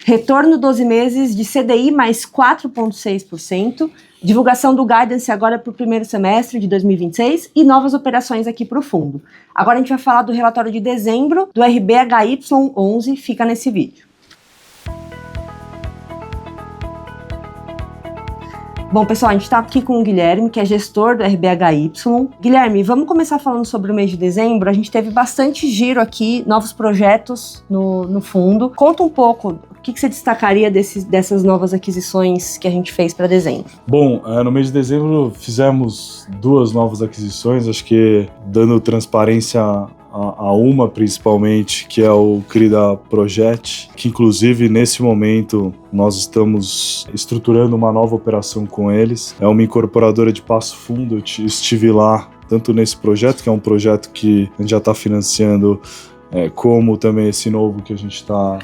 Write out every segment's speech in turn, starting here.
retorno 12 meses de CDI mais 4,6%, divulgação do guidance agora para o primeiro semestre de 2026 e novas operações aqui para o fundo. Agora a gente vai falar do relatório de dezembro do RBHY11, fica nesse vídeo. Bom, pessoal, a gente está aqui com o Guilherme, que é gestor do RBHY. Guilherme, vamos começar falando sobre o mês de dezembro. A gente teve bastante giro aqui, novos projetos no fundo. Conta um pouco, o que você destacaria dessas novas aquisições que a gente fez para dezembro? Bom, no mês de dezembro fizemos 2 novas aquisições, acho que dando transparência a uma principalmente, que é o Crida Project, que inclusive nesse momento nós estamos estruturando uma nova operação com eles. É uma incorporadora de Passo Fundo, eu estive lá tanto nesse projeto, que é um projeto que a gente já está financiando, como também esse novo que a gente está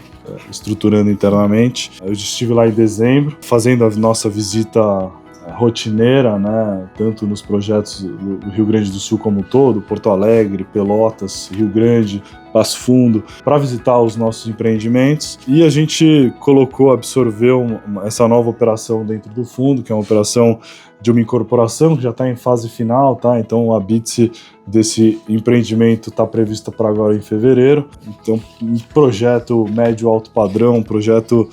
estruturando internamente. Eu estive lá em dezembro, fazendo a nossa visita rotineira, né, tanto nos projetos do Rio Grande do Sul como um todo, Porto Alegre, Pelotas, Rio Grande, Passo Fundo, para visitar os nossos empreendimentos. E a gente absorveu essa nova operação dentro do fundo, que é uma operação de uma incorporação que já está em fase final, tá? Então a BITSE desse empreendimento está prevista para agora em fevereiro. Então um projeto médio alto padrão, um projeto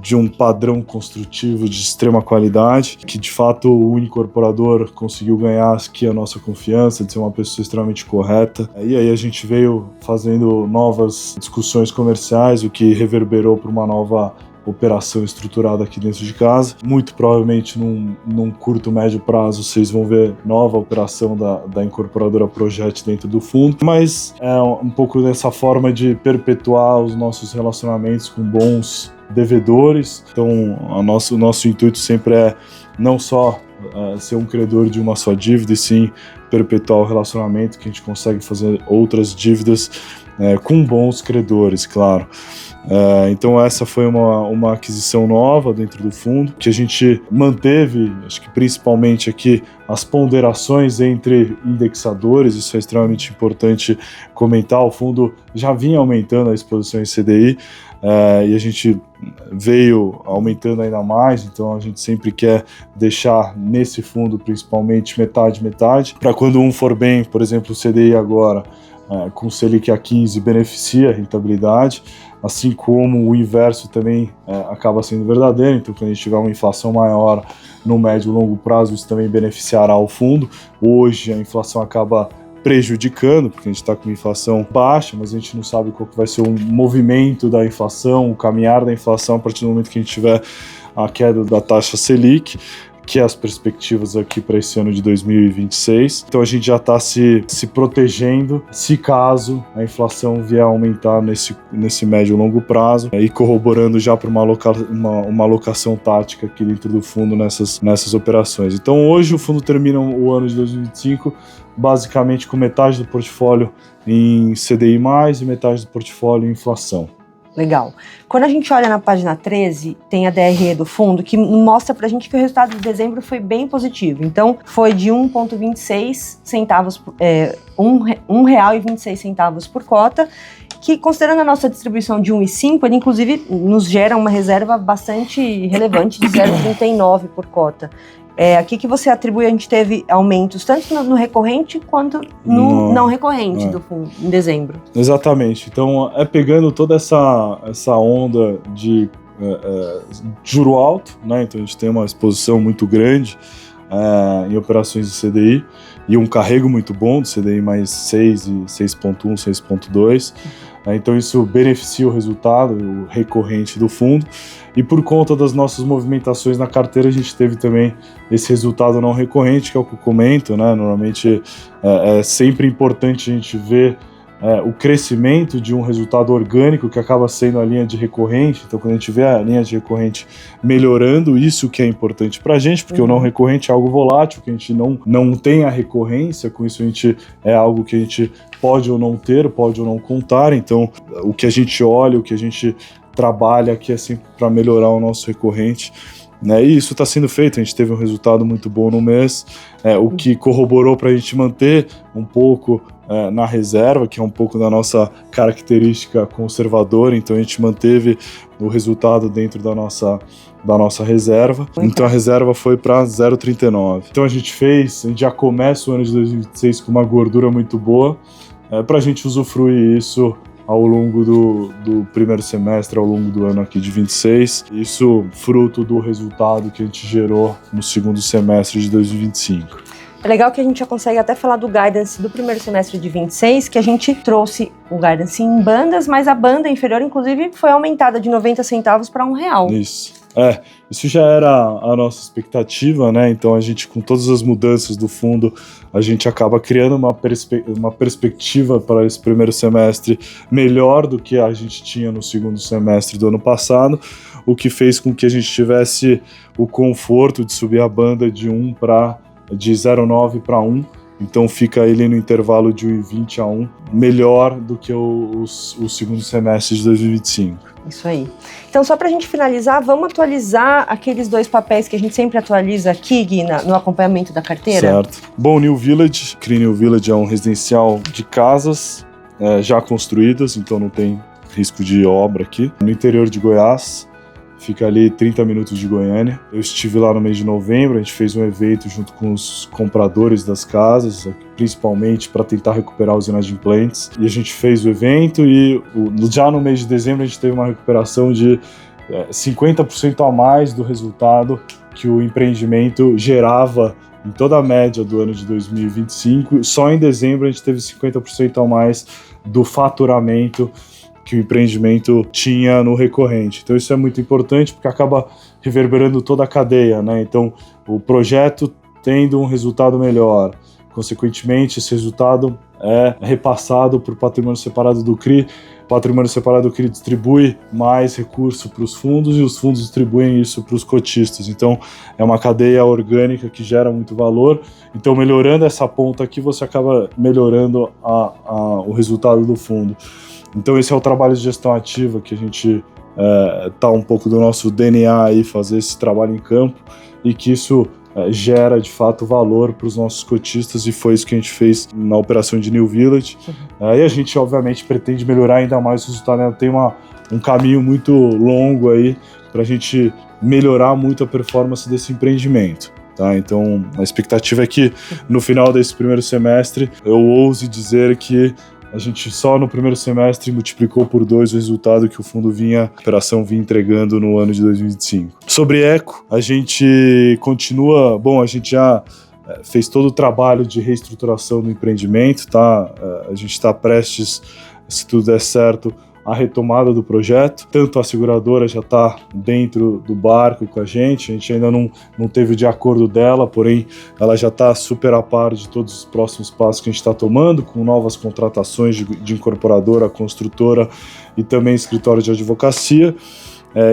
de um padrão construtivo de extrema qualidade, que de fato o incorporador conseguiu ganhar aqui a nossa confiança, de ser uma pessoa extremamente correta. E aí a gente veio fazendo novas discussões comerciais, o que reverberou para uma nova operação estruturada aqui dentro de casa. Muito provavelmente num curto, médio prazo vocês vão ver nova operação da incorporadora Project dentro do fundo, mas é um pouco dessa forma de perpetuar os nossos relacionamentos com bons devedores. Então o nosso intuito sempre é não só ser um credor de uma só dívida, e sim perpetuar o relacionamento, que a gente consegue fazer outras dívidas com bons credores, claro. Então essa foi uma aquisição nova dentro do fundo, que a gente manteve, acho que principalmente aqui, as ponderações entre indexadores. Isso é extremamente importante comentar. O fundo já vinha aumentando a exposição em CDI, e a gente veio aumentando ainda mais, então a gente sempre quer deixar nesse fundo principalmente metade, para quando um for bem, por exemplo, o CDI agora, com o Selic a 15 beneficia a rentabilidade, assim como o inverso também acaba sendo verdadeiro. Então quando a gente tiver uma inflação maior no médio e longo prazo, isso também beneficiará o fundo. Hoje a inflação acaba prejudicando, porque a gente está com uma inflação baixa, mas a gente não sabe qual que vai ser o movimento da inflação, o caminhar da inflação a partir do momento que a gente tiver a queda da taxa Selic, que é as perspectivas aqui para esse ano de 2026. Então a gente já está se protegendo se caso a inflação vier a aumentar nesse médio e longo prazo, e corroborando já para uma alocação tática aqui dentro do fundo nessas operações. Então hoje o fundo termina o ano de 2025 basicamente com metade do portfólio em CDI+, e metade do portfólio em inflação. Legal. Quando a gente olha na página 13, tem a DRE do fundo, que mostra pra gente que o resultado de dezembro foi bem positivo. Então, foi de 1,26 centavos, R$1,26 por cota, que, considerando a nossa distribuição de 1,5, ele inclusive nos gera uma reserva bastante relevante de 0,39 por cota. A que você atribui? A gente teve aumentos tanto no recorrente quanto no não recorrente do fundo em dezembro. Exatamente. Então, pegando toda essa onda de juro alto, né? Então a gente tem uma exposição muito grande em operações de CDI e um carrego muito bom de CDI mais 6 e 6,1, 6,2. Então isso beneficia o resultado, o recorrente do fundo. E por conta das nossas movimentações na carteira, a gente teve também esse resultado não recorrente, que é o que eu comento, né? Normalmente é sempre importante a gente ver o crescimento de um resultado orgânico, que acaba sendo a linha de recorrente. Então quando a gente vê a linha de recorrente melhorando, isso que é importante pra gente, porque o não recorrente é algo volátil, que a gente não tem a recorrência, com isso a gente é algo que a gente pode ou não ter, pode ou não contar. Então o que a gente olha, o que a gente trabalha aqui é sempre para melhorar o nosso recorrente, né? E isso está sendo feito, a gente teve um resultado muito bom no mês, o que corroborou para a gente manter um pouco na reserva, que é um pouco da nossa característica conservadora, então a gente manteve o resultado dentro da nossa reserva. Então a reserva foi para 0,39. Então a gente já começa o ano de 2026 com uma gordura muito boa, para a gente usufruir isso ao longo do primeiro semestre, ao longo do ano aqui de 26. Isso fruto do resultado que a gente gerou no segundo semestre de 2025. É legal que a gente já consegue até falar do guidance do primeiro semestre de 26, que a gente trouxe o guidance em bandas, mas a banda inferior, inclusive, foi aumentada de 90 centavos para R$1. Isso já era a nossa expectativa, né? Então a gente, com todas as mudanças do fundo, a gente acaba criando uma perspectiva para esse primeiro semestre melhor do que a gente tinha no segundo semestre do ano passado, o que fez com que a gente tivesse o conforto de subir a banda de 0,9 para 1, então fica ele no intervalo de 1,20 a 1, melhor do que o segundo semestre de 2025. Isso aí. Então, só para a gente finalizar, vamos atualizar aqueles 2 papéis que a gente sempre atualiza aqui, Gui, no acompanhamento da carteira? Certo. Bom, New Village, CRI New Village é um residencial de casas já construídas, então não tem risco de obra aqui. No interior de Goiás, fica ali 30 minutos de Goiânia. Eu estive lá no mês de novembro, a gente fez um evento junto com os compradores das casas, principalmente para tentar recuperar os inadimplentes. E a gente fez o evento e já no mês de dezembro a gente teve uma recuperação de 50% a mais do resultado que o empreendimento gerava em toda a média do ano de 2025. Só em dezembro a gente teve 50% a mais do faturamento que o empreendimento tinha no recorrente. Então isso é muito importante porque acaba reverberando toda a cadeia, né? Então o projeto tendo um resultado melhor, consequentemente esse resultado é repassado para o patrimônio separado do CRI. O patrimônio separado do CRI distribui mais recurso para os fundos e os fundos distribuem isso para os cotistas. Então é uma cadeia orgânica que gera muito valor. Então melhorando essa ponta aqui, você acaba melhorando o resultado do fundo. Então esse é o trabalho de gestão ativa que a gente tá um pouco do nosso DNA aí, fazer esse trabalho em campo e que isso gera de fato valor para os nossos cotistas, e foi isso que a gente fez na operação de New Village. E a gente obviamente pretende melhorar ainda mais o resultado, né? Tem um caminho muito longo aí para a gente melhorar muito a performance desse empreendimento. Tá? Então a expectativa é que no final desse primeiro semestre eu ouse dizer que a gente só no primeiro semestre multiplicou por 2 o resultado que o fundo a operação vinha entregando no ano de 2025. Sobre Eco, a gente continua, a gente já fez todo o trabalho de reestruturação do empreendimento, tá? A gente está prestes, se tudo der certo, a retomada do projeto. Tanto a seguradora já está dentro do barco com a gente ainda não teve o de acordo dela, porém ela já está super a par de todos os próximos passos que a gente está tomando, com novas contratações de incorporadora, construtora e também escritório de advocacia.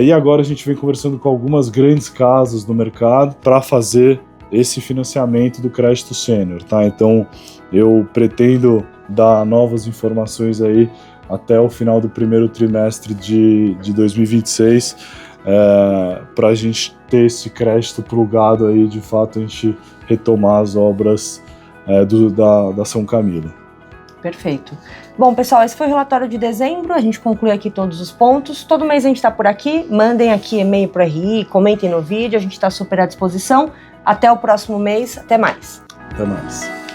E agora a gente vem conversando com algumas grandes casas no mercado para fazer esse financiamento do crédito sênior, tá? Então eu pretendo dar novas informações aí até o final do primeiro trimestre de 2026, para a gente ter esse crédito plugado aí, de fato, a gente retomar as obras da São Camilo. Perfeito. Bom, pessoal, esse foi o relatório de dezembro, a gente conclui aqui todos os pontos. Todo mês a gente está por aqui, mandem aqui e-mail para o RI, comentem no vídeo, a gente está super à disposição. Até o próximo mês, até mais. Até mais.